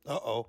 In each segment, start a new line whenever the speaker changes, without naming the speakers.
Uh-oh.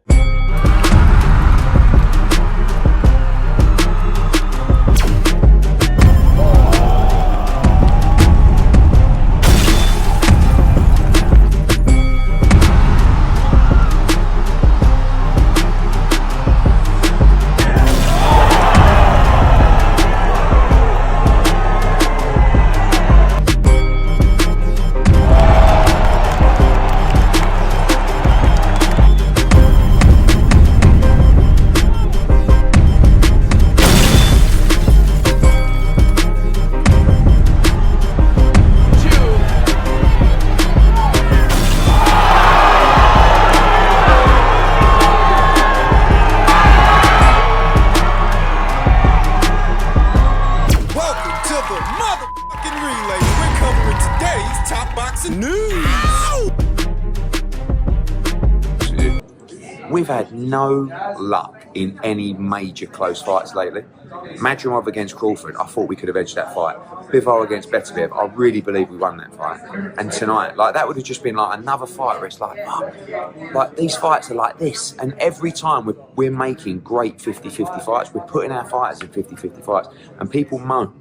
We've had no luck in any major close fights lately. Madrimov against Crawford, I thought we could have edged that fight. Bivol against Beterbiev, I really believe we won that fight. And tonight, like, that would have just been like another fight where it's like, fuck. Like, these fights are like this. And every time we're making great 50-50 fights, we're putting our fighters in 50-50 fights. And people moan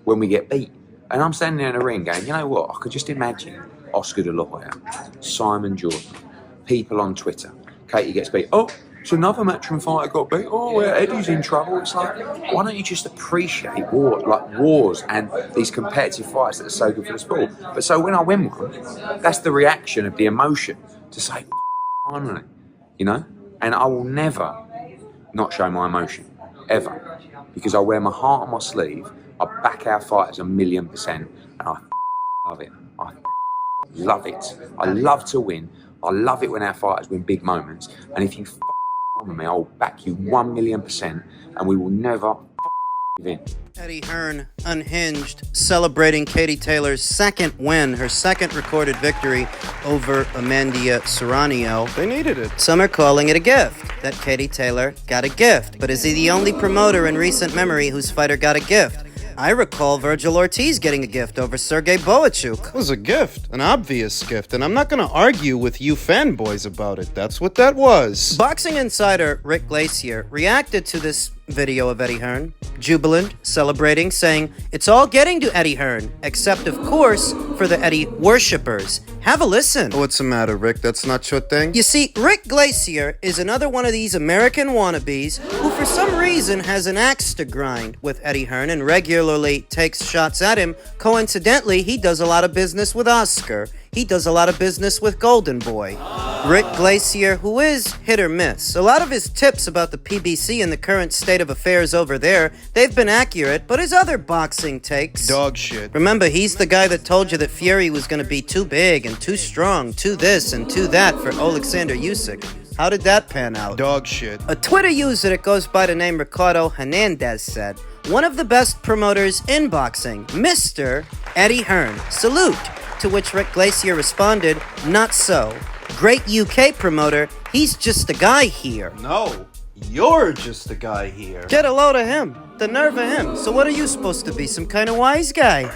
when we get beat. And I'm standing there in the ring going, you know what, I could just imagine Oscar de la Hoya, Simon Jordan, people on Twitter. Katie gets beat. Oh, it's another Matchroom fighter got beat. Oh, well, Eddie's in trouble. It's like, why don't you just appreciate wars and these competitive fights that are so good for the sport? But so when I win one, that's the reaction of the emotion to say, finally, you know? And I will never not show my emotion, ever. Because I wear my heart on my sleeve, I back our fighters 1,000,000%, and I love it. I love it. I love to win. I love it when our fighters win big moments. And if you with me, I'll back you 1,000,000%, and we will never give in.
Eddie Hearn, unhinged, celebrating Katie Taylor's second win, her second recorded victory over Amandia Serrano.
They needed it.
Some are calling it a gift, that Katie Taylor got a gift. But is he the only promoter in recent memory whose fighter got a gift? I recall Virgil Ortiz getting a gift over Sergey Boachuk.
It was a gift, an obvious gift, and I'm not going to argue with you fanboys about it. That's what that was.
Boxing insider Rick Glaser reacted to this video of Eddie Hearn, jubilant, celebrating, saying, it's all getting to Eddie Hearn, except, of course, for the Eddie worshippers. Have a listen.
What's the matter, Rick? That's not your thing?
You see, Rick Glaser is another one of these American wannabes who for some reason has an axe to grind with Eddie Hearn and regularly takes shots at him. Coincidentally, he does a lot of business with Oscar. He does a lot of business with Golden Boy. Rick Glaser, who is hit or miss. A lot of his tips about the PBC and the current state of affairs over there, they've been accurate, but his other boxing takes...
dog shit.
Remember, he's the guy that told you that Fury was going to be too big and too strong, too this and too that for Alexander Usyk. How did that pan out?
Dog shit.
A Twitter user that goes by the name Ricardo Hernandez said, one of the best promoters in boxing, Mr. Eddie Hearn. Salute. To which Rick Glaser responded, not so. Great UK promoter, he's just a guy here.
No, you're just a guy here.
Get a load of him. The nerve of him. So what are you supposed to be, some kind of wise guy?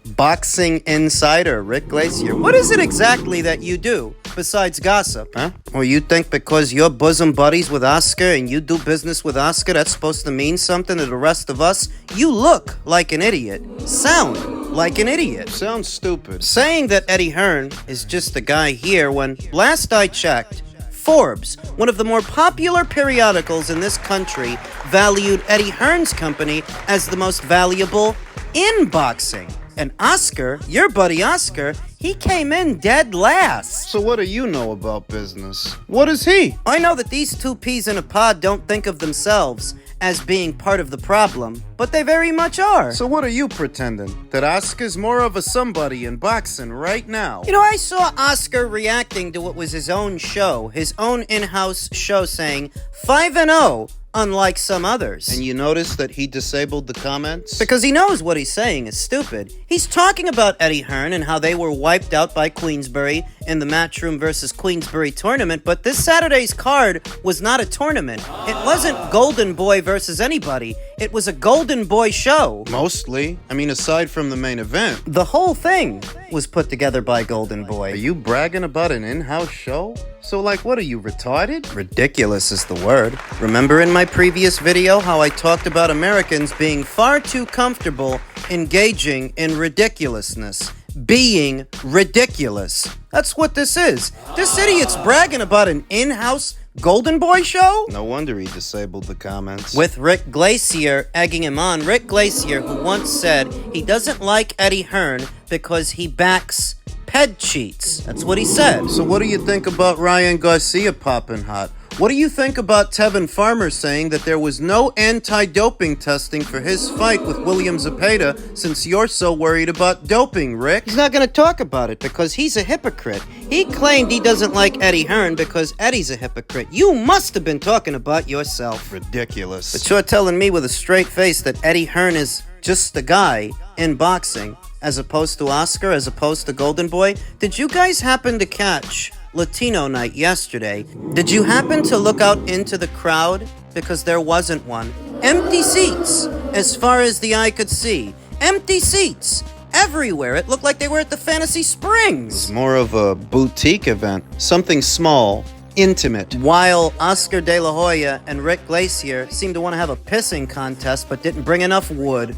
Boxing insider Rick Glaser. What is it exactly that you do besides gossip, huh? Or you think because you're bosom buddies with Oscar and you do business with Oscar, that's supposed to mean something to the rest of us? You look like an idiot. Sound like an idiot.
Sounds stupid.
Saying that Eddie Hearn is just a guy here when, last I checked, Forbes, one of the more popular periodicals in this country, valued Eddie Hearn's company as the most valuable in boxing. And Oscar, your buddy Oscar, he came in dead last.
So what do you know about business? What is he?
I know that these two peas in a pod don't think of themselves as being part of the problem, but they very much are.
So what are you pretending? That Oscar's more of a somebody in boxing right now?
You know, I saw Oscar reacting to what was his own show, his own in-house show, saying 5-0, unlike some others.
And you notice that he disabled the comments?
Because he knows what he's saying is stupid. He's talking about Eddie Hearn and how they were wiped out by Queensbury in the Matchroom versus Queensbury tournament, but this Saturday's card was not a tournament. It wasn't Golden Boy versus anybody. It was a Golden Boy show.
Mostly. I mean, aside from the main event.
The whole thing was put together by Golden Boy.
Are you bragging about an in-house show? So, like, what are you, retarded?
Ridiculous is the word. Remember in my previous video how I talked about Americans being far too comfortable engaging in ridiculousness? Being ridiculous. That's what this is. This idiot's bragging about an in-house Golden Boy show?
No wonder he disabled the comments.
With Rick Glaser egging him on. Rick Glaser, who once said he doesn't like Eddie Hearn because he backs ped cheats. That's what he said.
So what do you think about Ryan Garcia popping hot? What do you think about Tevin Farmer saying that there was no anti-doping testing for his fight with William Zepeda since you're so worried about doping, Rick?
He's not going to talk about it because he's a hypocrite. He claimed he doesn't like Eddie Hearn because Eddie's a hypocrite. You must have been talking about yourself.
Ridiculous.
But you're telling me with a straight face that Eddie Hearn is just the guy in boxing as opposed to Oscar, as opposed to Golden Boy? Did you guys happen to catch Latino night yesterday? Did you happen to look out into the crowd? Because there wasn't one. Empty seats, as far as the eye could see. Empty seats everywhere. It looked like they were at the Fantasy Springs.
It's more of a boutique event. Something small, intimate.
While Oscar De La Hoya and Rick Glaser seemed to want to have a pissing contest but didn't bring enough wood.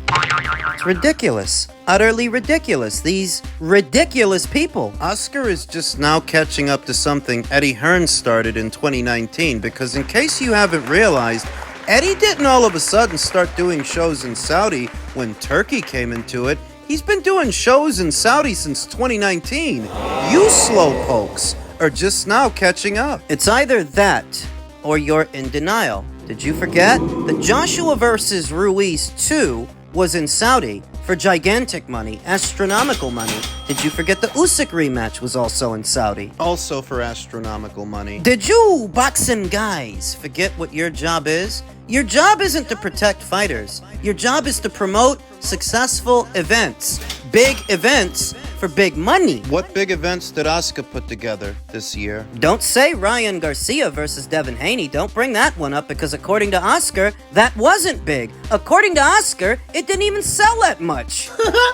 It's ridiculous. Utterly ridiculous. These ridiculous people.
Oscar is just now catching up to something Eddie Hearn started in 2019, because in case you haven't realized, Eddie didn't all of a sudden start doing shows in Saudi when Turkey came into it. He's been doing shows in Saudi since 2019. You slowpokes are just now catching up.
It's either that or you're in denial. Did you forget that Joshua versus Ruiz 2 was in Saudi for gigantic money, astronomical money? Did you forget the Usyk rematch was also in Saudi?
Also for astronomical money.
Did you boxing guys forget what your job is? Your job isn't to protect fighters. Your job is to promote successful events. Big events for big money.
What big events did Oscar put together this year?
Don't say Ryan Garcia versus Devin Haney. Don't bring that one up because according to Oscar, that wasn't big. According to Oscar, it didn't even sell that much.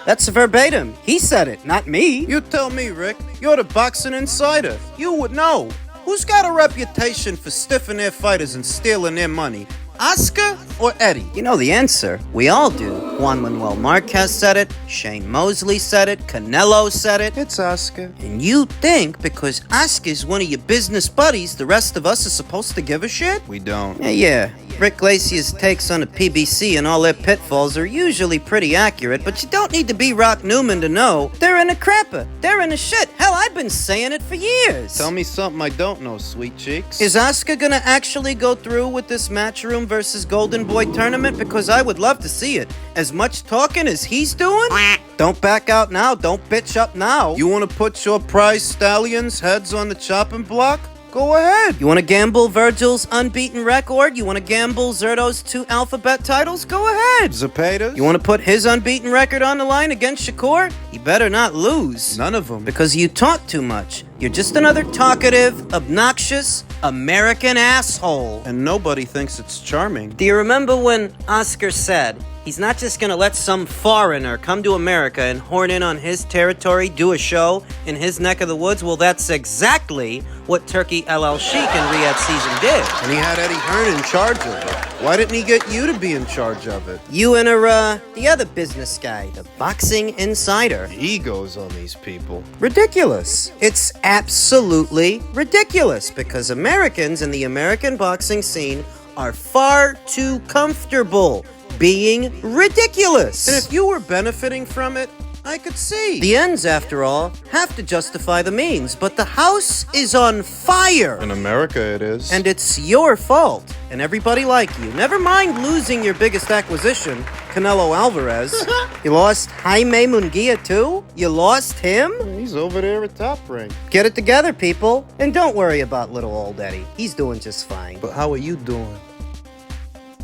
That's verbatim. He said it, not me.
You tell me, Rick. You're the boxing insider. You would know. Who's got a reputation for stiffing their fighters and stealing their money? Oscar or Eddie?
You know the answer. We all do. Juan Manuel Marquez said it. Shane Mosley said it. Canelo said it.
It's Oscar.
And you think because Oscar's one of your business buddies, the rest of us are supposed to give a shit?
We don't.
Yeah. Rick Glaser's takes on the PBC and all their pitfalls are usually pretty accurate, but you don't need to be Rock Newman to know they're in a crapper. They're in a shit. Hell, I've been saying it for years.
Tell me something I don't know, sweet cheeks.
Is Oscar gonna actually go through with this Matchroom versus Golden Boy tournament? Because I would love to see it. As much talking as he's doing? Don't back out now. Don't bitch up now.
You want to put your prize stallions' heads on the chopping block? Go ahead.
You want to gamble Virgil's unbeaten record? You want to gamble Zerto's 2 alphabet titles? Go ahead.
Zepeda's?
You want to put his unbeaten record on the line against Shakur? You better not lose.
None of them.
Because you talk too much. You're just another talkative, obnoxious, American asshole.
And nobody thinks it's charming.
Do you remember when Oscar said he's not just gonna let some foreigner come to America and horn in on his territory, do a show in his neck of the woods? Well, that's exactly what Turkey LL Sheik and Riyadh Season did.
And he had Eddie Hearn in charge of it. Why didn't he get you to be in charge of it?
You and the other business guy, the boxing insider.
Egos on these people.
Ridiculous. It's absolutely ridiculous because Americans in the American boxing scene are far too comfortable being ridiculous.
And if you were benefiting from it, I could see.
The ends, after all, have to justify the means, but the house is on fire.
In America it is.
And it's your fault, and everybody like you. Never mind losing your biggest acquisition, Canelo Alvarez. You lost Jaime Munguia too? You lost him?
He's over there at Top Rank.
Get it together, people. And don't worry about little old Eddie. He's doing just fine.
But how are you doing?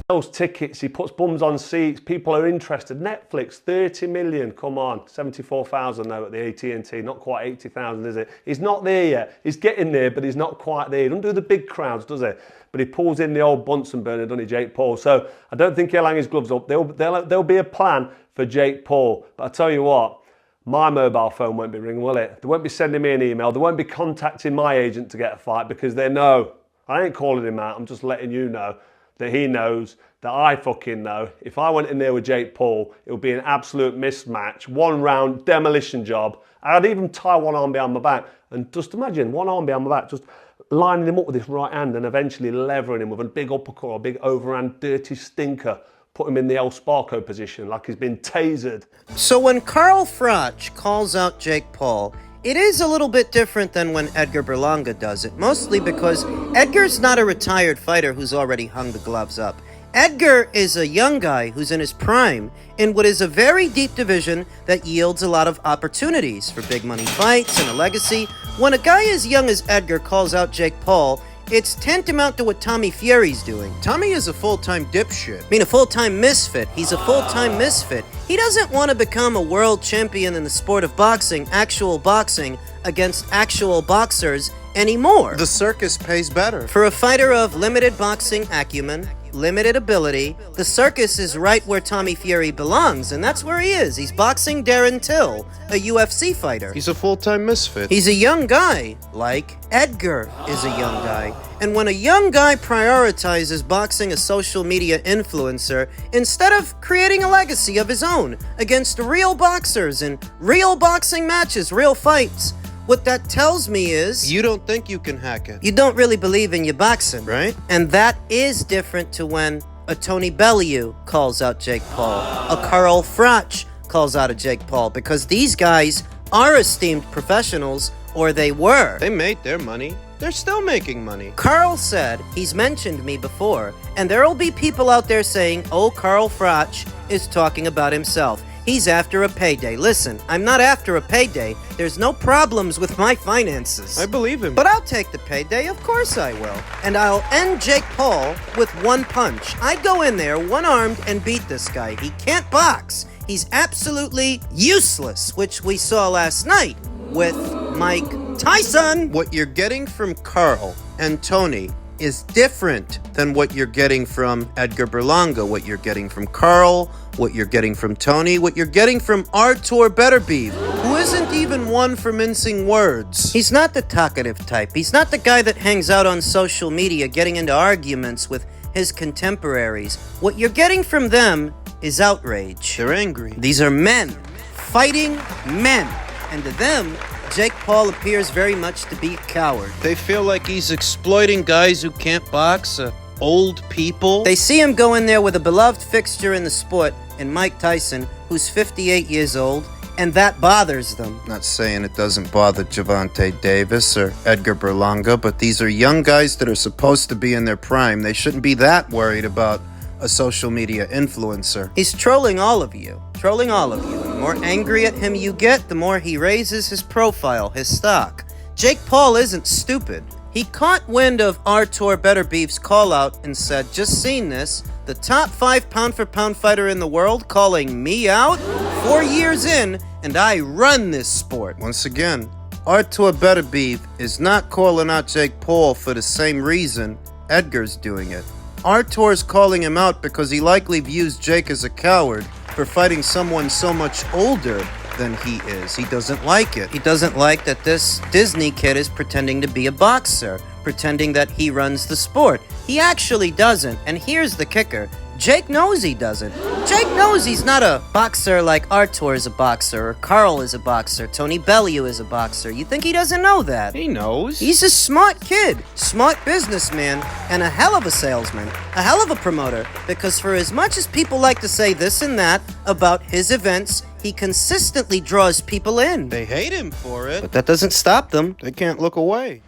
Those tickets, he puts bums on seats, people are interested. Netflix, 30 million, come on. 74,000 now at the AT&T, not quite 80,000, is it? He's not there yet. He's getting there, but he's not quite there. He doesn't do the big crowds, does he? But he pulls in the old Bunsen burner, doesn't he, Jake Paul? So I don't think he'll hang his gloves up. There'll be a plan for Jake Paul. But I tell you what, my mobile phone won't be ringing, will it? They won't be sending me an email. They won't be contacting my agent to get a fight because they know. I ain't calling him out. I'm just letting you know that he knows that I fucking know. If I went in there with Jake Paul, it would be an absolute mismatch. 1 round demolition job. I'd even tie one arm behind my back. And just imagine, one arm behind my back, just lining him up with his right hand and eventually levering him with a big uppercut or a big overhand dirty stinker. Put him in the El Sparko position like he's been tasered.
So when Carl Froch calls out Jake Paul, it is a little bit different than when Edgar Berlanga does it, mostly because Edgar's not a retired fighter who's already hung the gloves up. Edgar is a young guy who's in his prime in what is a very deep division that yields a lot of opportunities for big money fights and a legacy. When a guy as young as Edgar calls out Jake Paul, it's tantamount to what Tommy Fury's doing.
Tommy is a full-time dipshit.
I mean, a full-time misfit. He's a full-time misfit. He doesn't want to become a world champion in the sport of boxing, actual boxing, against actual boxers anymore.
The circus pays better.
For a fighter of limited boxing acumen, limited ability, the circus is right where Tommy Fury belongs, and that's where he is. He's boxing Darren Till, a UFC fighter.
He's a full-time misfit.
He's a young guy, like Edgar is a young guy. And when a young guy prioritizes boxing a social media influencer instead of creating a legacy of his own against real boxers in real boxing matches, real fights, what that tells me is
You don't think you can hack it.
you don't really believe in your boxing.
Right.
And that is different to when a Tony Bellew calls out Jake Paul, a Carl Froch calls out a Jake Paul, because these guys are esteemed professionals, or they were.
They made their money. They're still making money.
Carl said he's mentioned me before, and there'll be people out there saying, oh, Carl Froch is talking about himself. He's after a payday. Listen, I'm not after a payday. There's no problems with my finances.
I believe him.
But I'll take the payday, of course I will. And I'll end Jake Paul with one punch. I'd go in there one-armed and beat this guy. He can't box. He's absolutely useless, which we saw last night with Mike Tyson.
What you're getting from Carl and Tony is different than what you're getting from Edgar Berlanga, what you're getting from Carl, what you're getting from Tony, what you're getting from Artur Beterbiev, who isn't even one for mincing words.
He's not the talkative type. He's not the guy that hangs out on social media getting into arguments with his contemporaries. What you're getting from them is outrage.
They're angry.
These are men, fighting men. And to them, Jake Paul appears very much to be a coward.
They feel like he's exploiting guys who can't box, old people.
They see him go in there with a beloved fixture in the sport, in Mike Tyson, who's 58 years old, and that bothers them.
Not saying it doesn't bother Gervonta Davis or Edgar Berlanga, but these are young guys that are supposed to be in their prime. They shouldn't be that worried about a social media influencer.
He's trolling all of you. Trolling all of you. And the more angry at him you get, the more he raises his profile, his stock. Jake Paul isn't stupid. He caught wind of Artur Beterbiev's call out and said, just seen this, the top 5 pound-for-pound fighter in the world calling me out? 4 years in, and I run this sport.
Once again, Artur Beterbiev is not calling out Jake Paul for the same reason Edgar's doing it. Artur's calling him out because he likely views Jake as a coward for fighting someone so much older than he is. He doesn't like it.
He doesn't like that this Disney kid is pretending to be a boxer, pretending that he runs the sport. He actually doesn't, and here's the kicker. Jake knows he doesn't. Jake knows he's not a boxer like Artur is a boxer, or Carl is a boxer, Tony Bellew is a boxer. You think he doesn't know that?
He knows.
He's a smart kid, smart businessman, and a hell of a salesman, a hell of a promoter, because for as much as people like to say this and that about his events, he consistently draws people in.
They hate him for it,
But that doesn't stop them.
they can't look away.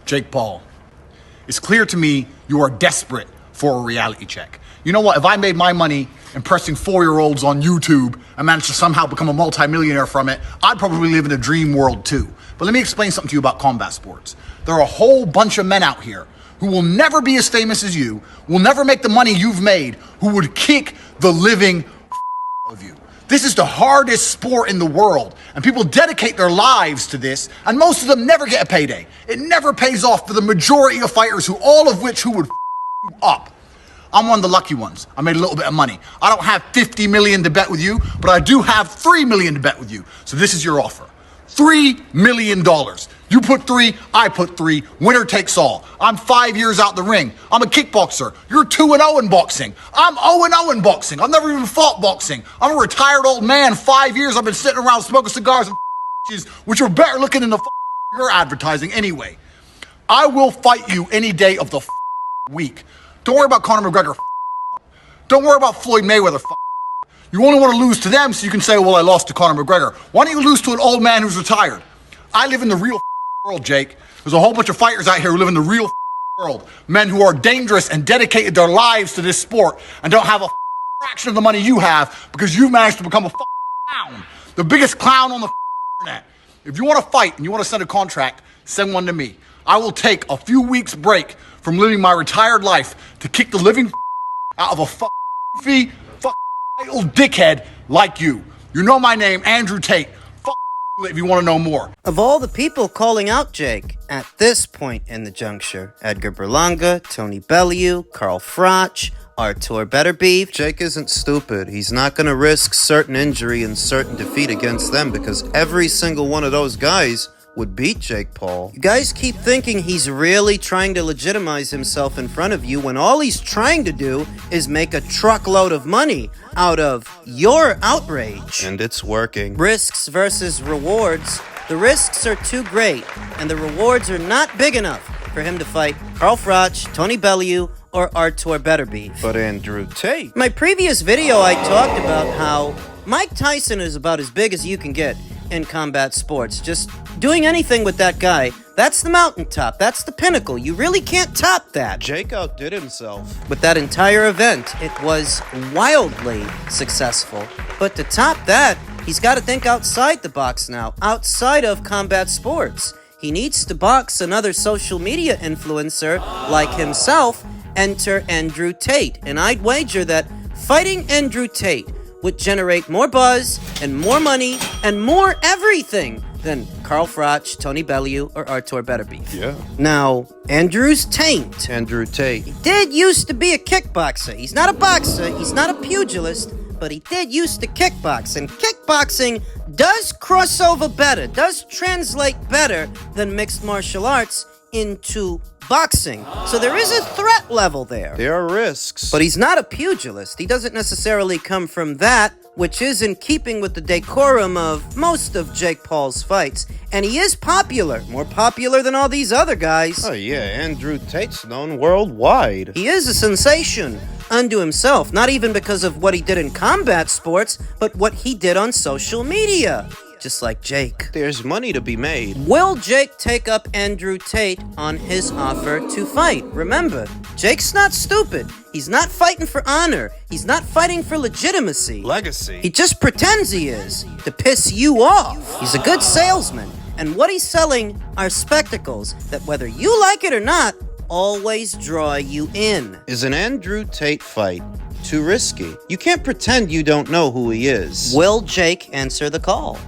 Jake Paul, it's clear to me you are desperate for a reality check. You know what? If I made my money impressing 4-year-olds on YouTube and managed to somehow become a multimillionaire from it, I'd probably live in a dream world too. But let me explain something to you about combat sports. There are a whole bunch of men out here who will never be as famous as you, will never make the money you've made, who would kick the living of you. This is the hardest sport in the world, and people dedicate their lives to this, and most of them never get a payday. It never pays off for the majority of fighters, all of which would up. I'm one of the lucky ones. I made a little bit of money. I don't have 50 million to bet with you, but I do have 3 million to bet with you. So this is your offer. $3 million. You put 3, I put 3. Winner takes all. I'm 5 years out the ring. I'm a kickboxer. You're 2-0 in boxing. I'm 0-0 in boxing. I've never even fought boxing. I'm a retired old man. 5 years I've been sitting around smoking cigars and which are better looking than the you're advertising anyway. I will fight you any day of the week. Don't worry about Conor McGregor. Don't worry about Floyd Mayweather. You only want to lose to them so you can say, well, I lost to Conor McGregor. Why don't you lose to an old man who's retired? I live in the real world, Jake. There's a whole bunch of fighters out here who live in the real world. Men who are dangerous and dedicated their lives to this sport and don't have a fraction of the money you have because you've managed to become a clown. The biggest clown on the internet. If you want to fight and you want to send a contract, send one to me. I will take a few weeks break from living my retired life to kick the living out of a old dickhead like you. You know my name, Andrew Tate. If you want to know more.
Of all the people calling out Jake at this point in the juncture, Edgar Berlanga, Tony Bellew, Carl Froch, Artur Beterbiev.
Jake isn't stupid. He's not going to risk certain injury and certain defeat against them because every single one of those guys would beat Jake Paul.
You guys keep thinking he's really trying to legitimize himself in front of you when all he's trying to do is make a truckload of money out of your outrage.
And it's working.
Risks versus rewards. The risks are too great, and the rewards are not big enough for him to fight Carl Froch, Tony Bellew, or Artur Beterbiev.
But Andrew Tate.
My previous video, I talked about how Mike Tyson is about as big as you can get in combat sports. Just doing anything with that guy, that's the mountaintop. That's the pinnacle. You really can't top that.
Jake outdid himself.
With that entire event, it was wildly successful. But to top that, he's got to think outside the box now, outside of combat sports. He needs to box another social media influencer like himself, enter Andrew Tate. And I'd wager that fighting Andrew Tate would generate more buzz and more money and more everything than Carl Froch, Tony Bellew, or Artur Beterbiev.
Yeah.
Now, Andrew's taint.
Andrew Tate.
He did used to be a kickboxer. He's not a boxer, he's not a pugilist, but he did used to kickbox. And kickboxing does cross over better, does translate better than mixed martial arts into boxing. So there is a threat level there.
There are risks.
But he's not a pugilist. He doesn't necessarily come from that, which is in keeping with the decorum of most of Jake Paul's fights. And he is popular, more popular than all these other guys.
Oh yeah, Andrew Tate's known worldwide.
He is a sensation unto himself, not even because of what he did in combat sports, but what he did on social media. Just like Jake.
There's money to be made.
Will Jake take up Andrew Tate on his offer to fight? Remember, Jake's not stupid. He's not fighting for honor. He's not fighting for legitimacy.
Legacy.
He just pretends he is to piss you off. He's a good salesman. And what he's selling are spectacles that, whether you like it or not, always draw you in.
Is an Andrew Tate fight too risky? You can't pretend you don't know who he is.
Will Jake answer the call?